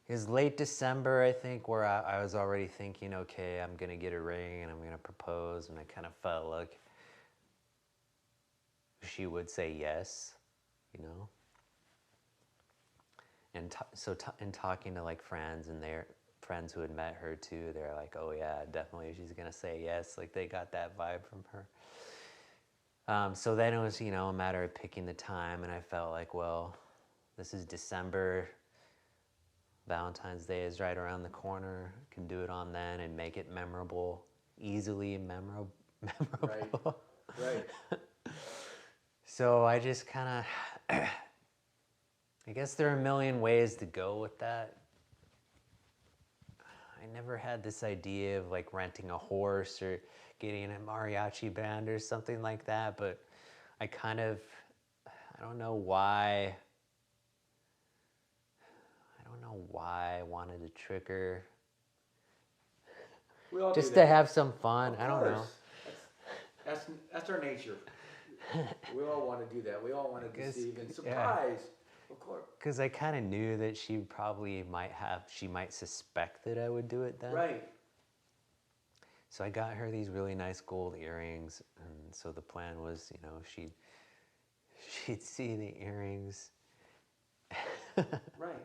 It was late December, I think, where I was already thinking, okay, I'm going to get a ring and I'm going to propose. And I kind of felt like she would say yes, you know? And in talking to like friends and their friends who had met her too, they're like, oh yeah, definitely she's going to say yes. Like they got that vibe from her. So then it was, a matter of picking the time. And I felt like, well, this is December. Valentine's Day is right around the corner. Can do it on then and make it memorable, easily memorable. Right. So I just kind of, I guess there are a million ways to go with that. I never had this idea of like renting a horse or getting a mariachi band or something like that, but I don't know why. I don't know why I wanted to trick her. We all just do that. To have some fun. Of I don't know. That's our nature. We all want to do that. We all want to deceive and surprise. Yeah. Of course. Because I kind of knew that she might suspect that I would do it then. Right. So I got her these really nice gold earrings, and so the plan was, she'd see the earrings. Right.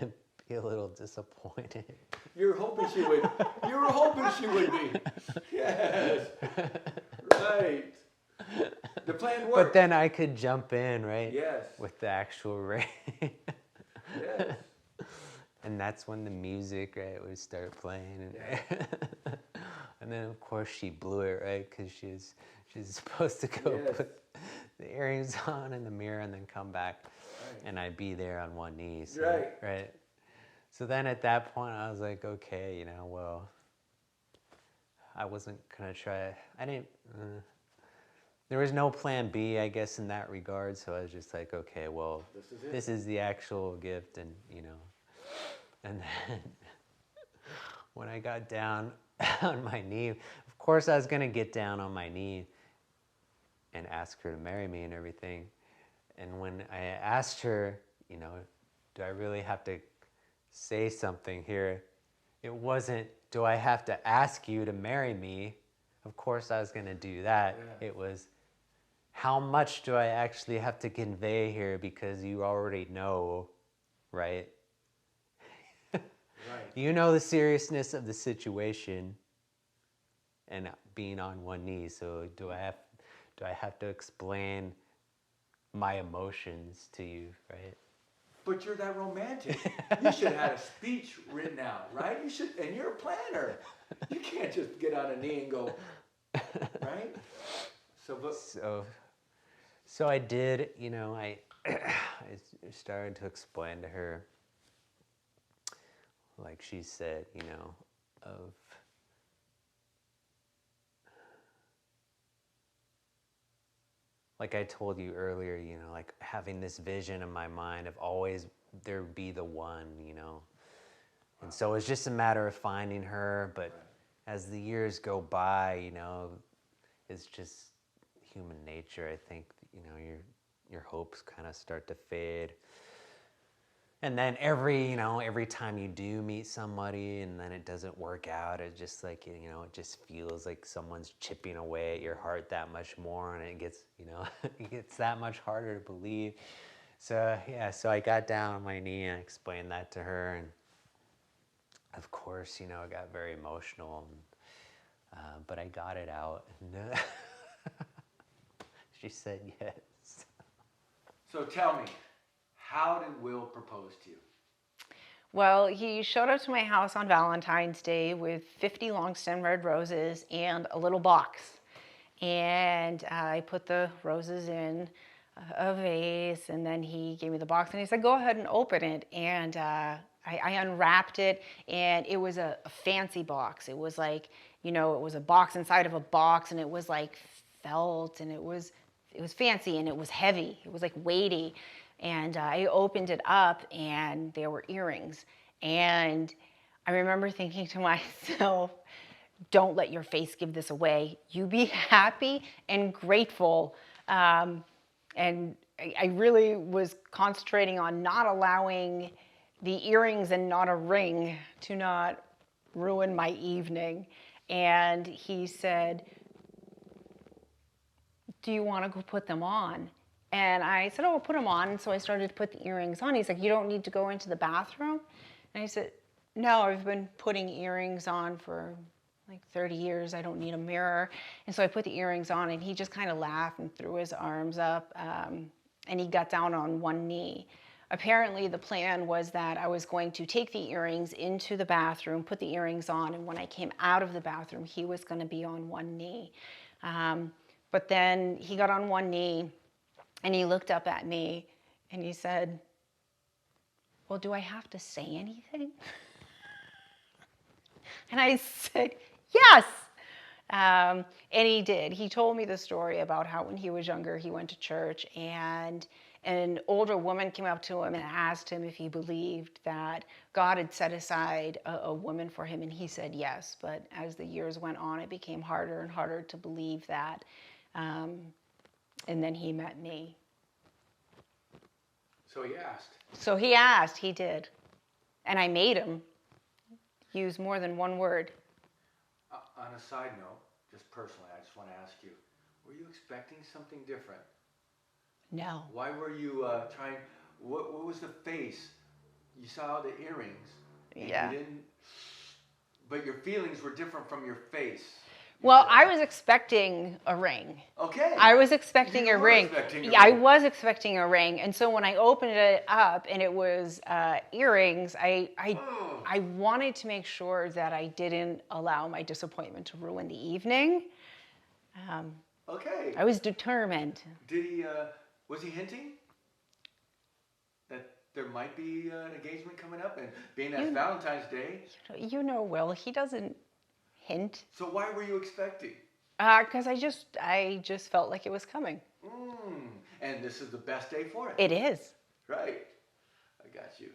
And be a little disappointed. You were hoping she would. You were hoping she would be. Yes. Right. The plan worked. But then I could jump in, right? Yes. With the actual ring. Yes. And that's when the music, right, would start playing. And then, of course, she blew it, right? Because she's supposed to go put the earrings on in the mirror and then come back. Right. And I'd be there on one knee. So, right. So then at that point, I was like, okay, well, I wasn't going to try. I didn't, there was no plan B, I guess, in that regard. So I was just like, okay, well, this is the actual gift. And, and then when I got down on my knee, of course I was going to get down on my knee and ask her to marry me and everything. And when I asked her, do I really have to say something here? It wasn't, do I have to ask you to marry me? Of course I was going to do that. Yeah. It was, how much do I actually have to convey here, because you already know, right? Right. You know the seriousness of the situation and being on one knee. So do I have to explain my emotions to you, right? But you're that romantic. You should have had a speech written out, right? You should, and you're a planner. You can't just get on a knee and go, right? So I did, I started to explain to her, like she said, of like I told you earlier, like having this vision in my mind of always there be the one, And so it's just a matter of finding her, but as the years go by, it's just human nature. I think, your hopes kind of start to fade. And then every time you do meet somebody and then it doesn't work out, it's just like, it just feels like someone's chipping away at your heart that much more, and it gets, it gets that much harder to believe. So, so I got down on my knee and explained that to her, and of course, I got very emotional, and, but I got it out, and she said yes. So tell me, how did Will propose to you? Well, he showed up to my house on Valentine's Day with 50 long stem red roses and a little box. And I put the roses in a vase, and then he gave me the box and he said, go ahead and open it. And I unwrapped it, and it was a fancy box. It was like, it was a box inside of a box, and it was like felt, and it was fancy, and it was heavy. It was like weighty. And I opened it up, and there were earrings. And I remember thinking to myself, don't let your face give this away. You be happy and grateful. And I really was concentrating on not allowing, the earrings and not a ring to not ruin my evening. And he said, do you want to go put them on? And I said, oh, I'll put them on. And so I started to put the earrings on. He's like, you don't need to go into the bathroom? And I said, no, I've been putting earrings on for like 30 years. I don't need a mirror. And so I put the earrings on, and he just kind of laughed and threw his arms up, and he got down on one knee. Apparently the plan was that I was going to take the earrings into the bathroom, put the earrings on, and when I came out of the bathroom, he was going to be on one knee. But then he got on one knee, and he looked up at me, and he said, well, do I have to say anything? And I said, yes. And he did. He told me the story about how when he was younger, he went to church, and an older woman came up to him and asked him if he believed that God had set aside a woman for him, and he said yes. But as the years went on, it became harder and harder to believe that. And then he met me. So he asked. So he asked, he did. And I made him use more than one word. On a side note, just personally, I just want to ask you, were you expecting something different? No. Why were you trying, what was the face? You saw the earrings. And Yeah. You didn't, but your feelings were different from your face. Well, I was expecting a ring. Okay. I was expecting You a were ring. expecting a Yeah, I ring. was expecting a ring. And so when I opened it up and it was earrings, I wanted to make sure that I didn't allow my disappointment to ruin the evening. Okay. I was determined. Did he, was he hinting that there might be an engagement coming up, and being that Valentine's Day? You know, Will, he doesn't hint. So why were you expecting? Because I just felt like it was coming. And this is the best day for it. It is. Right. I got you.